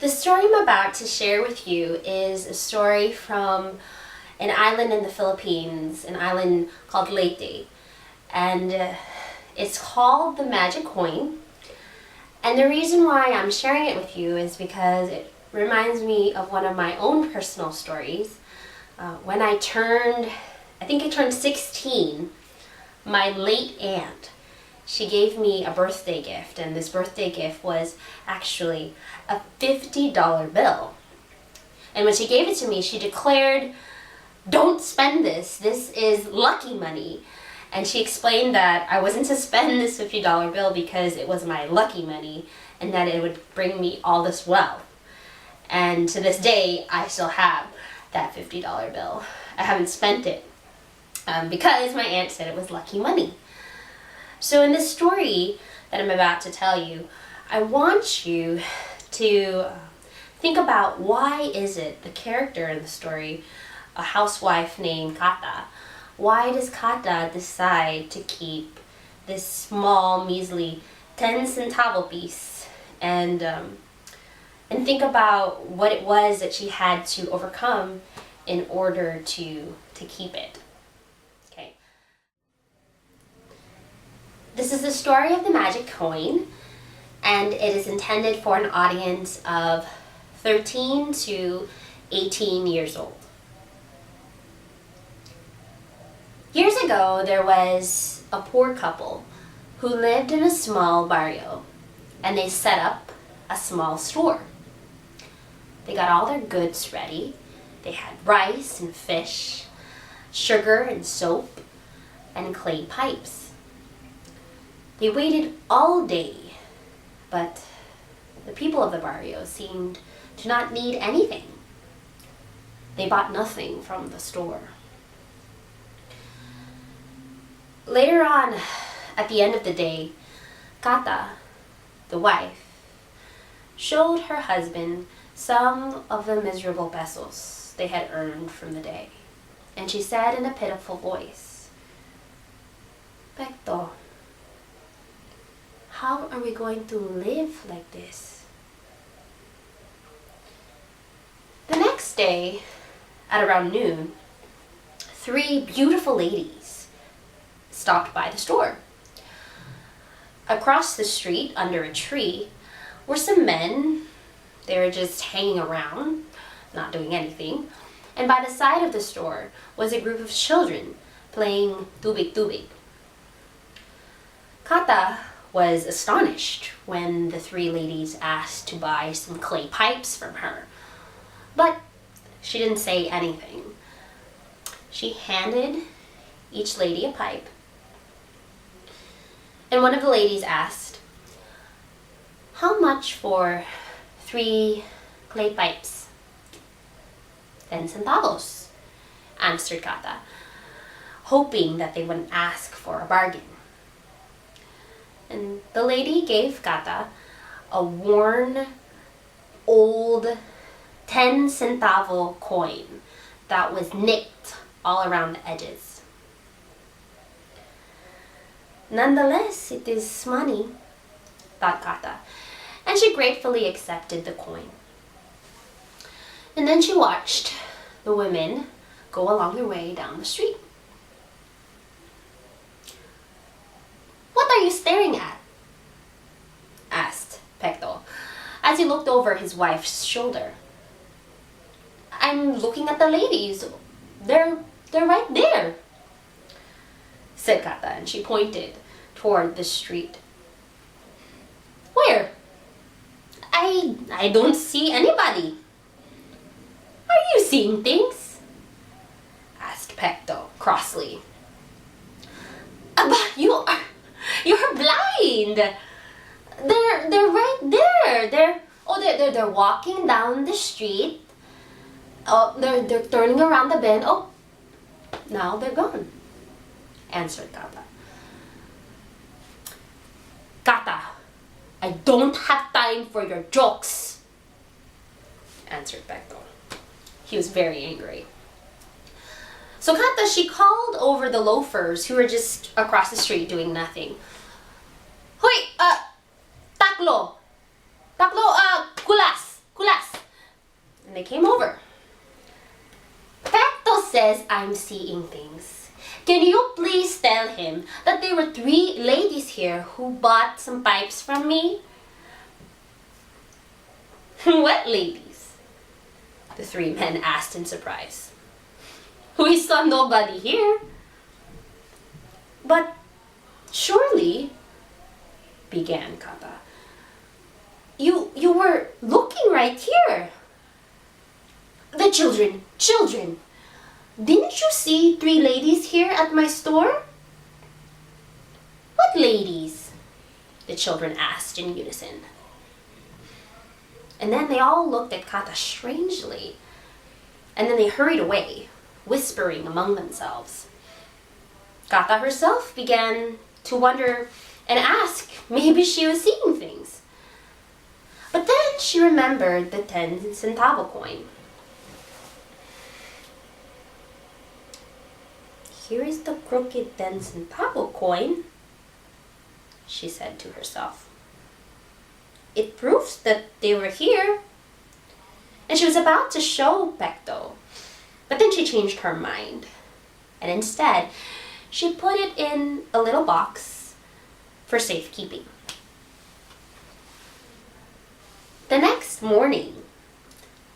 The story I'm about to share with you is a story from an island in the Philippines, an island called Leyte. And it's called the Magic Coin. And the reason why I'm sharing it with you is because it reminds me of one of my own personal stories. When I turned 16, my late aunt, she gave me a birthday gift, and this birthday gift was actually a $50 bill. And when she gave it to me, she declared, "Don't spend this. This is lucky money." And she explained that I wasn't to spend this $50 bill because it was my lucky money and that it would bring me all this wealth. And to this day, I still have that $50 bill. I haven't spent it because my aunt said it was lucky money. So in this story that I'm about to tell you, I want you to think about why is it the character in the story, a housewife named Kata, why does Kata decide to keep this small, measly 10 centavo piece and think about what it was that she had to overcome in order to keep it. Okay. This is the story of the magic coin, and it is intended for an audience of 13 to 18 years old. Years ago, there was a poor couple who lived in a small barrio, and they set up a small store. They got all their goods ready. They had rice and fish, sugar and soap, and clay pipes. They waited all day, but the people of the barrio seemed to not need anything. They bought nothing from the store. Later on, at the end of the day, Kata, the wife, showed her husband some of the miserable pesos they had earned from the day. And she said in a pitiful voice, "Pekto, how are we going to live like this?" The next day, at around noon, 3 beautiful ladies stopped by the store. Across the street, under a tree, were some men. They were just hanging around, not doing anything. And by the side of the store was a group of children playing tubig-tubig. Kata was astonished when the 3 ladies asked to buy some clay pipes from her. But she didn't say anything. She handed each lady a pipe. And one of the ladies asked, "How much for 3 clay pipes?" 10 centavos, answered Kata, hoping that they wouldn't ask for a bargain. And the lady gave Kata a worn, old 10 centavo coin that was nicked all around the edges. Nonetheless, it is money, thought Kata, and she gratefully accepted the coin. And then she watched the women go along their way down the street. "What are you staring at?" asked Pekto, as he looked over his wife's shoulder. "I'm looking at the ladies. They're right there," said Kata, and she pointed toward the street. "Where? I don't see anybody." "Are you seeing things?" asked Pekto crossly. "But you're blind. They're right there. They're walking down the street. Oh, they're turning around the bend. Oh, now they're gone," answered Kata. "Kata, I don't have time for your jokes," answered Pekto. He was very angry. So Kata, she called over the loafers who were just across the street doing nothing. "Hoy, taklo, kulas. and they came over. Pecto says I'm seeing things. Can you please tell him that there were 3 ladies here who bought some pipes from me? What ladies? The 3 men asked in surprise. We saw nobody here. But surely, began Kata, you were looking right here. The children, didn't you see 3 ladies here at my store? What ladies? The children asked in unison. And then they all looked at Kata strangely, and then they hurried away, whispering among themselves. Kata herself began to wonder and ask maybe she was seeing things. But then she remembered the 10 centavo coin. Here is the crooked 10 centavo coin, she said to herself. It proves that they were here. And she was about to show Pecto, but then she changed her mind. And instead, she put it in a little box for safekeeping. The next morning,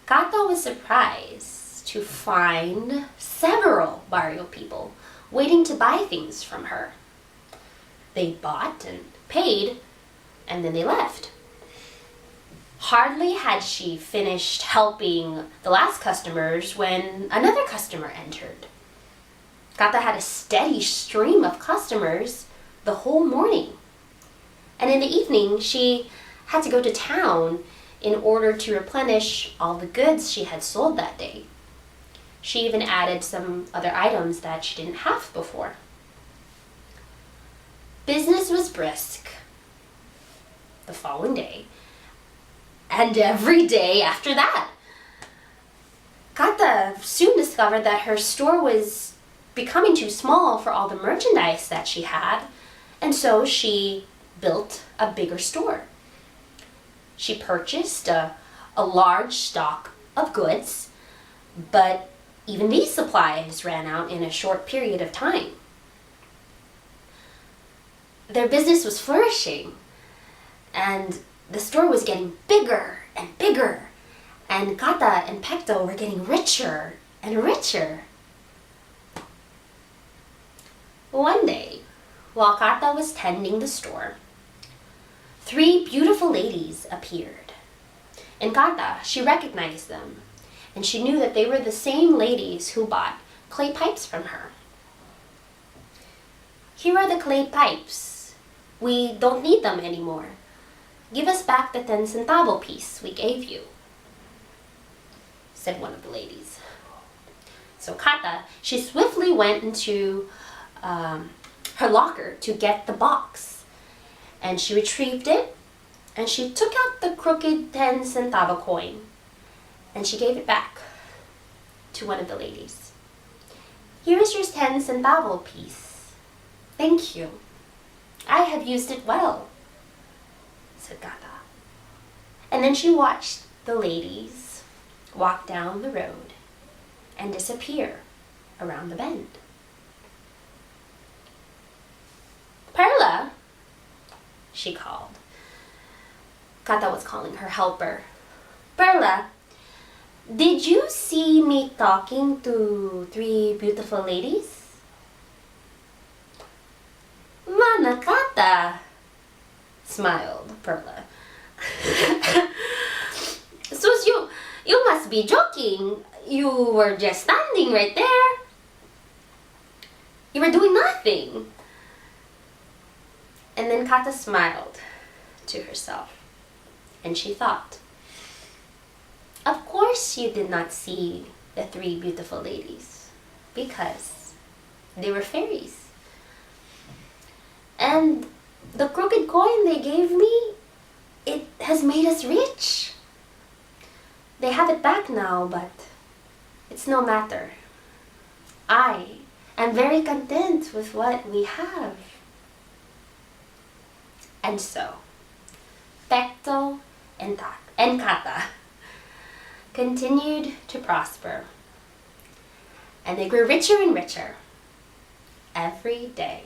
Kata was surprised to find several barrio people waiting to buy things from her. They bought and paid, and then they left. Hardly had she finished helping the last customers when another customer entered. Kata had a steady stream of customers the whole morning. And in the evening, she had to go to town in order to replenish all the goods she had sold that day. She even added some other items that she didn't have before. Business was brisk the following day, and every day after that. Kata soon discovered that her store was becoming too small for all the merchandise that she had, and so she built a bigger store. She purchased a large stock of goods, but even these supplies ran out in a short period of time. Their business was flourishing, and the store was getting bigger and bigger, and Kata and Pecto were getting richer and richer. One day, while Kata was tending the store, 3 beautiful ladies appeared. And Kata, she recognized them, and she knew that they were the same ladies who bought clay pipes from her. Here are the clay pipes. We don't need them anymore. Give us back the 10 centavo piece we gave you, said one of the ladies. So Kata, she swiftly went into her locker to get the box, and she retrieved it, and she took out the crooked 10 centavo coin, and she gave it back to one of the ladies. Here is your 10 centavo piece. Thank you. I have used it well, said Kata. And then she watched the ladies walk down the road and disappear around the bend. Perla, she called. Kata was calling her helper. Perla, did you see me talking to 3 beautiful ladies? Mana, Kata, smiled Perla. Sus, you must be joking. You were just standing right there. You were doing nothing. And then Kata smiled to herself, and she thought, of course you did not see the 3 beautiful ladies, because they were fairies. And the crooked coin they gave me, it has made us rich. They have it back now, but it's no matter. I am very content with what we have. And so, Pecto and Kata continued to prosper, and they grew richer and richer every day.